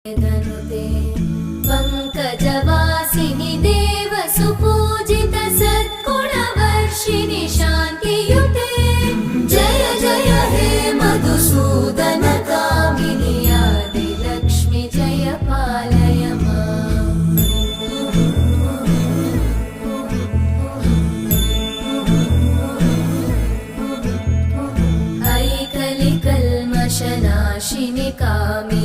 धनुते पंकजवासिनि देव सुपूजित सद्गुणवर्षिणि शान्तियुते जय जय हे मधुसूदन कामिनि आदिलक्ष्मि जय पालय माम्। ऐकलिकल्मषनाशिनि कामिनि